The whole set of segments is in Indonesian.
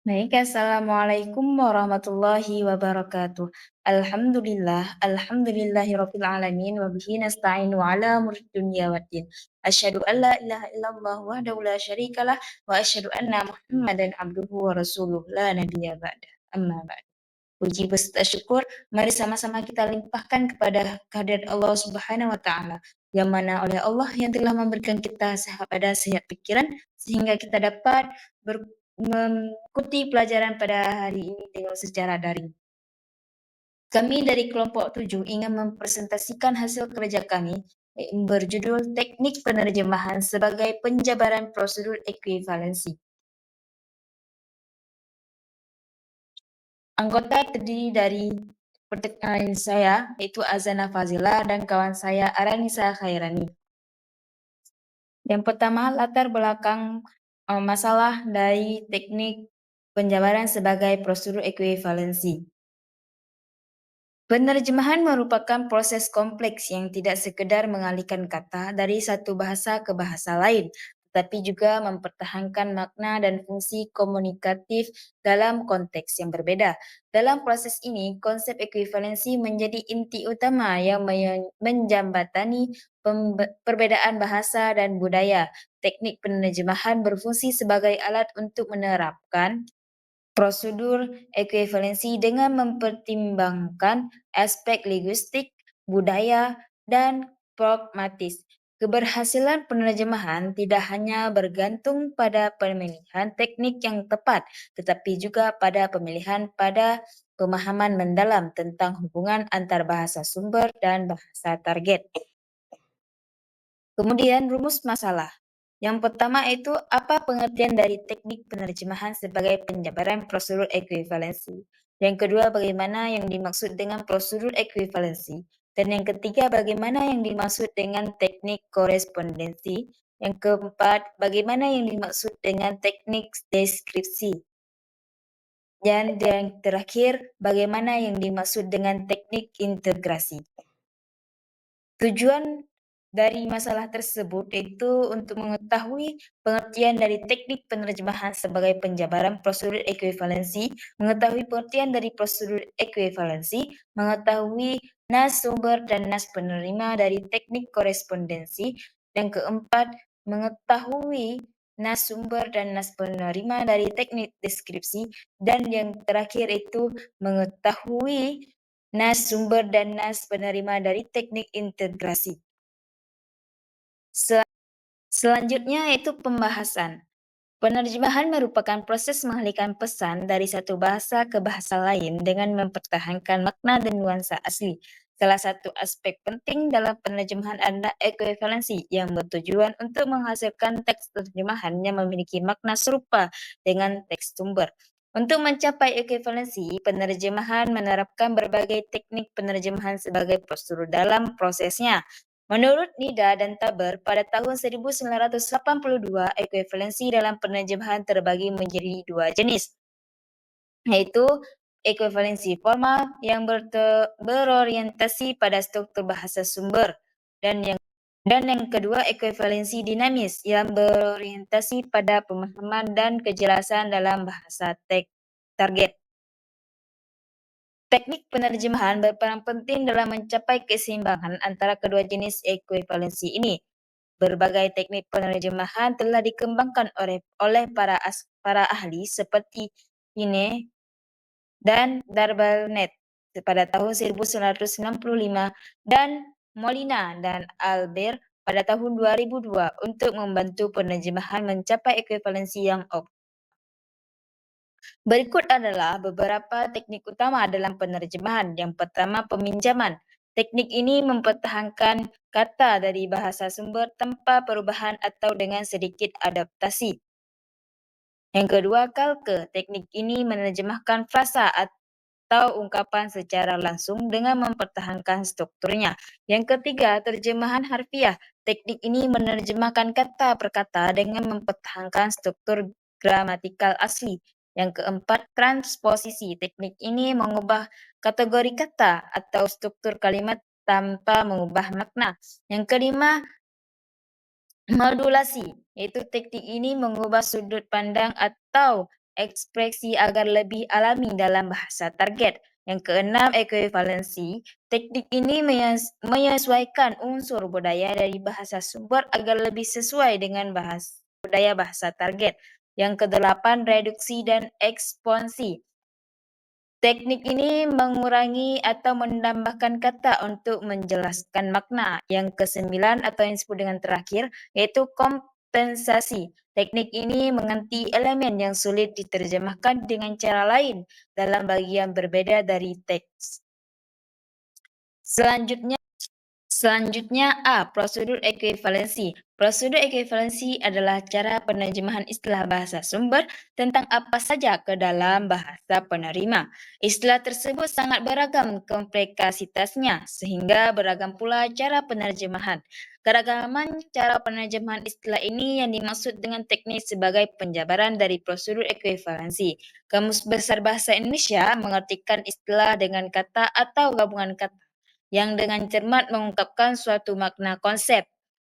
Baik, assalamualaikum warahmatullahi wabarakatuh. Alhamdulillahirabbil alamin wa bihi nasta'inu ala umuri dunya waddin. Asyhadu an la ilaha illallah wahdahu la syarikalah wa asyhadu anna Muhammadan abduhu wa rasuluh la nabiyya ba'dah. Amma ba'd. Puji beserta syukur, mari sama-sama kita limpahkan kepada kehadirat Allah Subhanahu wa taala, yang mana oleh Allah yang telah memberikan kita sehat pikiran sehingga kita dapat mengikuti pelajaran pada hari ini dengan secara daring. Kami dari kelompok 7 ingin mempresentasikan hasil kerja kami berjudul Teknik Penerjemahan sebagai Penjabaran Prosedur Ekuivalensi. Anggota terdiri dari saya, yaitu Azana Fazila, dan kawan saya Aranisa Khairani. Yang pertama, latar belakang masalah dari teknik penjabaran sebagai prosedur ekuivalensi. Penerjemahan merupakan proses kompleks yang tidak sekedar mengalihkan kata dari satu bahasa ke bahasa lain, tetapi juga mempertahankan makna dan fungsi komunikatif dalam konteks yang berbeda. Dalam proses ini, konsep ekuivalensi menjadi inti utama yang menjembatani perbedaan bahasa dan budaya. Teknik penerjemahan berfungsi sebagai alat untuk menerapkan prosedur ekuivalensi dengan mempertimbangkan aspek linguistik, budaya, dan pragmatis. Keberhasilan penerjemahan tidak hanya bergantung pada pemilihan teknik yang tepat, tetapi juga pada pemilihan pada pemahaman mendalam tentang hubungan antar bahasa sumber dan bahasa target. Kemudian rumus masalah. Yang pertama itu apa pengertian dari teknik penerjemahan sebagai penjabaran prosedur ekuivalensi. Yang kedua, bagaimana yang dimaksud dengan prosedur ekuivalensi. Dan yang ketiga, bagaimana yang dimaksud dengan teknik korespondensi. Yang keempat, bagaimana yang dimaksud dengan teknik deskripsi. Dan yang terakhir, bagaimana yang dimaksud dengan teknik integrasi. Tujuan dari masalah tersebut yaitu untuk mengetahui pengertian dari teknik penerjemahan sebagai penjabaran prosedur ekuivalensi, mengetahui pengertian dari prosedur ekuivalensi, mengetahui nas sumber dan nas penerima dari teknik korespondensi, dan keempat, mengetahui nas sumber dan nas penerima dari teknik deskripsi, dan yang terakhir itu mengetahui nas sumber dan nas penerima dari teknik integrasi. Selanjutnya yaitu pembahasan. Penerjemahan merupakan proses mengalihkan pesan dari satu bahasa ke bahasa lain dengan mempertahankan makna dan nuansa asli. Salah satu aspek penting dalam penerjemahan adalah ekuivalensi yang bertujuan untuk menghasilkan teks terjemahan yang memiliki makna serupa dengan teks sumber. Untuk mencapai ekuivalensi, penerjemahan menerapkan berbagai teknik penerjemahan sebagai prosedur dalam prosesnya. Menurut Nida dan Taber, pada tahun 1982, ekuivalensi dalam penerjemahan terbagi menjadi dua jenis, yaitu ekuivalensi formal yang berorientasi pada struktur bahasa sumber, dan yang kedua ekuivalensi dinamis yang berorientasi pada pemahaman dan kejelasan dalam bahasa target. Teknik penerjemahan berperan penting dalam mencapai keseimbangan antara kedua jenis ekuivalensi ini. Berbagai teknik penerjemahan telah dikembangkan oleh para ahli seperti Hine dan Darbalnet pada tahun 1965 dan Molina dan Albert pada tahun 2002 untuk membantu penerjemahan mencapai ekuivalensi yang optimal. Berikut adalah beberapa teknik utama dalam penerjemahan. Yang pertama, peminjaman. Teknik ini mempertahankan kata dari bahasa sumber tanpa perubahan atau dengan sedikit adaptasi. Yang kedua, kalke. Teknik ini menerjemahkan frasa atau ungkapan secara langsung dengan mempertahankan strukturnya. Yang ketiga, terjemahan harfiah. Teknik ini menerjemahkan kata per kata dengan mempertahankan struktur gramatikal asli. Yang keempat, transposisi. Teknik ini mengubah kategori kata atau struktur kalimat tanpa mengubah makna. Yang kelima, modulasi, yaitu teknik ini mengubah sudut pandang atau ekspresi agar lebih alami dalam bahasa target. Yang keenam, ekuivalensi. Teknik ini menyesuaikan unsur budaya dari bahasa sumber agar lebih sesuai dengan budaya bahasa target. Yang kedelapan, reduksi dan ekspansi. Teknik ini mengurangi atau menambahkan kata untuk menjelaskan makna. Yang kesembilan atau yang disebut dengan terakhir, yaitu kompensasi. Teknik ini mengganti elemen yang sulit diterjemahkan dengan cara lain dalam bagian berbeda dari teks. Selanjutnya prosedur ekuivalensi. Prosedur ekuivalensi adalah cara penerjemahan istilah bahasa sumber tentang apa saja ke dalam bahasa penerima. Istilah tersebut sangat beragam kompleksitasnya, sehingga beragam pula cara penerjemahan. Keragaman cara penerjemahan istilah ini yang dimaksud dengan teknik sebagai penjabaran dari prosedur ekuivalensi. Kamus Besar Bahasa Indonesia mengartikan istilah dengan kata atau gabungan kata yang dengan cermat mengungkapkan suatu makna konsep,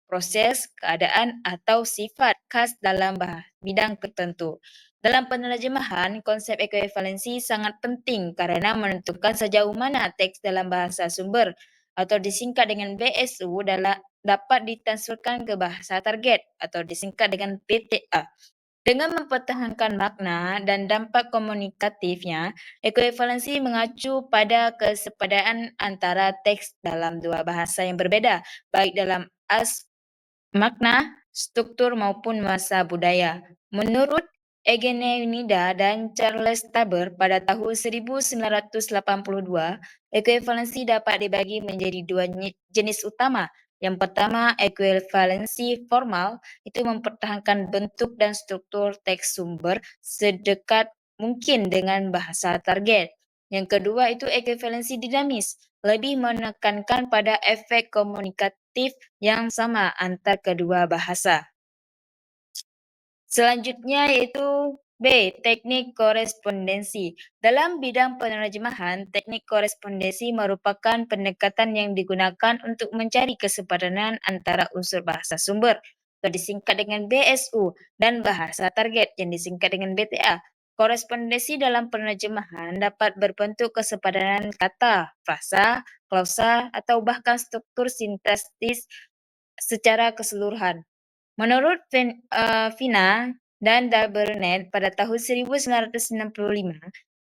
proses, keadaan, atau sifat khas dalam bidang tertentu. Dalam penerjemahan, konsep ekuivalensi sangat penting karena menentukan sejauh mana teks dalam bahasa sumber atau disingkat dengan BSU dapat ditransferkan ke bahasa target atau disingkat dengan PTA. Dengan mempertahankan makna dan dampak komunikatifnya, ekuivalensi mengacu pada kesepadan antara teks dalam dua bahasa yang berbeda, baik dalam makna, struktur maupun masa budaya. Menurut Eugenia dan Charles Taber pada tahun 1982, ekuivalensi dapat dibagi menjadi dua jenis utama. Yang pertama, ekuivalensi formal, itu mempertahankan bentuk dan struktur teks sumber sedekat mungkin dengan bahasa target. Yang kedua itu ekuivalensi dinamis, lebih menekankan pada efek komunikatif yang sama antar kedua bahasa. Selanjutnya yaitu B. Teknik korespondensi. Dalam bidang penerjemahan, teknik korespondensi merupakan pendekatan yang digunakan untuk mencari kesepadanan antara unsur bahasa sumber atau disingkat dengan BSU dan bahasa target yang disingkat dengan BTA. Korespondensi dalam penerjemahan dapat berbentuk kesepadanan kata, frasa, klausa, atau bahkan struktur sintaksis secara keseluruhan. Menurut Vina dan Dalbernet pada tahun 1965,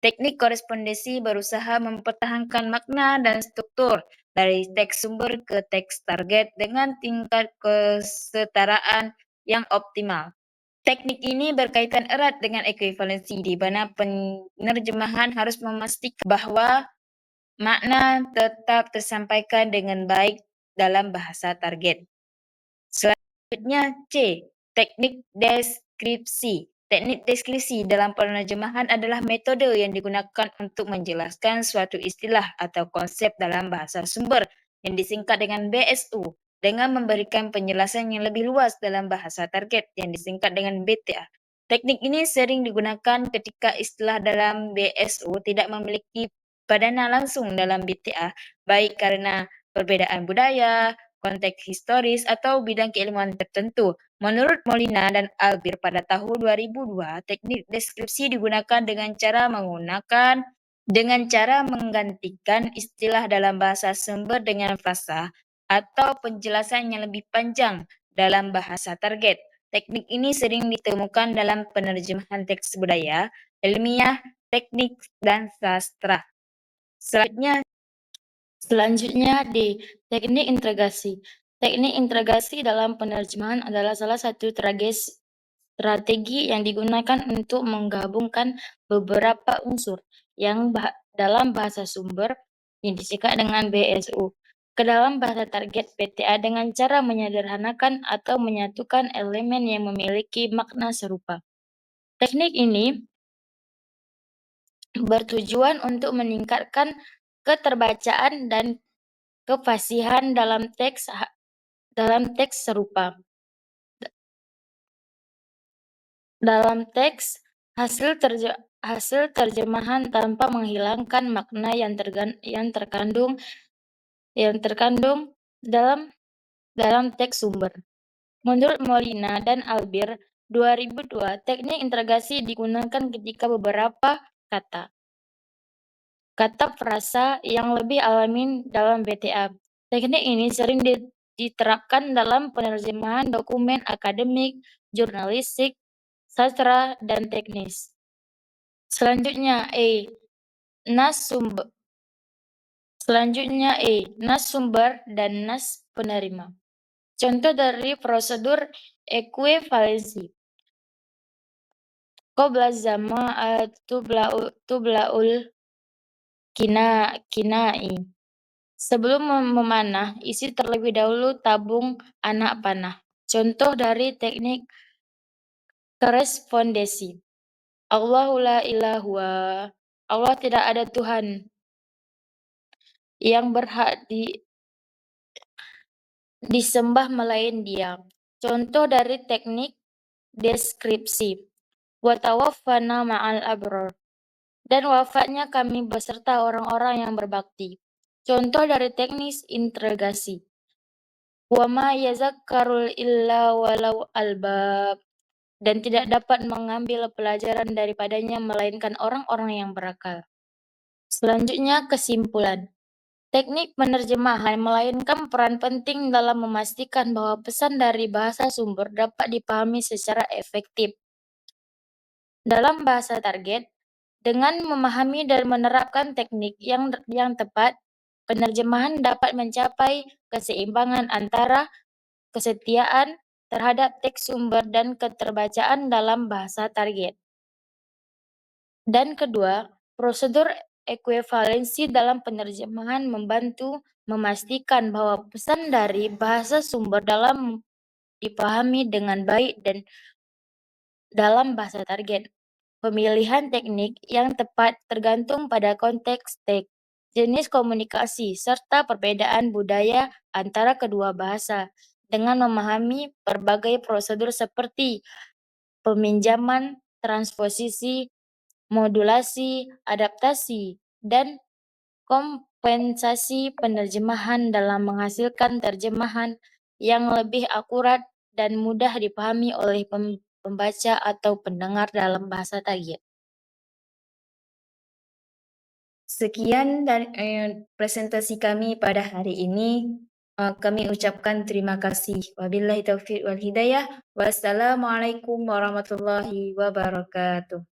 teknik korespondensi berusaha mempertahankan makna dan struktur dari teks sumber ke teks target dengan tingkat kesetaraan yang optimal. Teknik ini berkaitan erat dengan ekuivalensi, di mana penerjemahan harus memastikan bahwa makna tetap tersampaikan dengan baik dalam bahasa target. Selanjutnya C. Teknik deskripsi. Teknik deskripsi dalam penerjemahan adalah metode yang digunakan untuk menjelaskan suatu istilah atau konsep dalam bahasa sumber yang disingkat dengan BSU dengan memberikan penjelasan yang lebih luas dalam bahasa target yang disingkat dengan BTA. Teknik ini sering digunakan ketika istilah dalam BSU tidak memiliki padanan langsung dalam BTA, baik karena perbedaan budaya, konteks historis, atau bidang keilmuan tertentu. Menurut Molina dan Albir pada tahun 2002, teknik deskripsi digunakan dengan cara menggantikan istilah dalam bahasa sumber dengan frasa atau penjelasan yang lebih panjang dalam bahasa target. Teknik ini sering ditemukan dalam penerjemahan teks budaya, ilmiah, teknik, dan sastra. Selanjutnya di teknik integrasi. Teknik integrasi dalam penerjemahan adalah salah satu strategi yang digunakan untuk menggabungkan beberapa unsur yang dalam bahasa sumber yang disingkat dengan BSU ke dalam bahasa target PTA dengan cara menyederhanakan atau menyatukan elemen yang memiliki makna serupa. Teknik ini bertujuan untuk meningkatkan keterbacaan dan kefasihan dalam teks serupa. Dalam teks, hasil terjemahan tanpa menghilangkan makna yang terkandung dalam teks sumber. Menurut Molina dan Albir, 2002, teknik integrasi digunakan ketika beberapa kata kata frasa yang lebih alami dalam BTA. Teknik ini sering diterapkan dalam penerjemahan dokumen akademik, jurnalistik, sastra, dan teknis. Selanjutnya nas sumber. Nas sumber dan nas penerima. Contoh dari prosedur ekuivalensi. Qabla zama tubla'ul kinai. Sebelum memanah, isi terlebih dahulu tabung anak panah. Contoh dari teknik korespondensi. Allahu la ilaha wa. Allah tidak ada Tuhan yang berhak disembah melain Dia. Contoh dari teknik deskripsi. Wa tawaffana ma'al abrar. Dan wafatnya kami beserta orang-orang yang berbakti. Contoh dari teknis integrasi. Wa ma yazakkarul illa walau albab. Dan tidak dapat mengambil pelajaran daripadanya melainkan orang-orang yang berakal. Selanjutnya kesimpulan. Teknik penerjemahan memainkan peran penting dalam memastikan bahwa pesan dari bahasa sumber dapat dipahami secara efektif dalam bahasa target. Dengan memahami dan menerapkan teknik yang tepat, penerjemahan dapat mencapai keseimbangan antara kesetiaan terhadap teks sumber dan keterbacaan dalam bahasa target. Dan kedua, prosedur ekuivalensi dalam penerjemahan membantu memastikan bahwa pesan dari bahasa sumber dalam dipahami dengan baik dan dalam bahasa target. Pemilihan teknik yang tepat tergantung pada konteks teks, jenis komunikasi, serta perbedaan budaya antara kedua bahasa. Dengan memahami berbagai prosedur seperti peminjaman, transposisi, modulasi, adaptasi, dan kompensasi penerjemahan dalam menghasilkan terjemahan yang lebih akurat dan mudah dipahami oleh pembaca atau pendengar dalam bahasa target. Sekian dari presentasi kami pada hari ini. Kami ucapkan terima kasih. Wabillahi taufiq wal hidayah. Wassalamualaikum warahmatullahi wabarakatuh.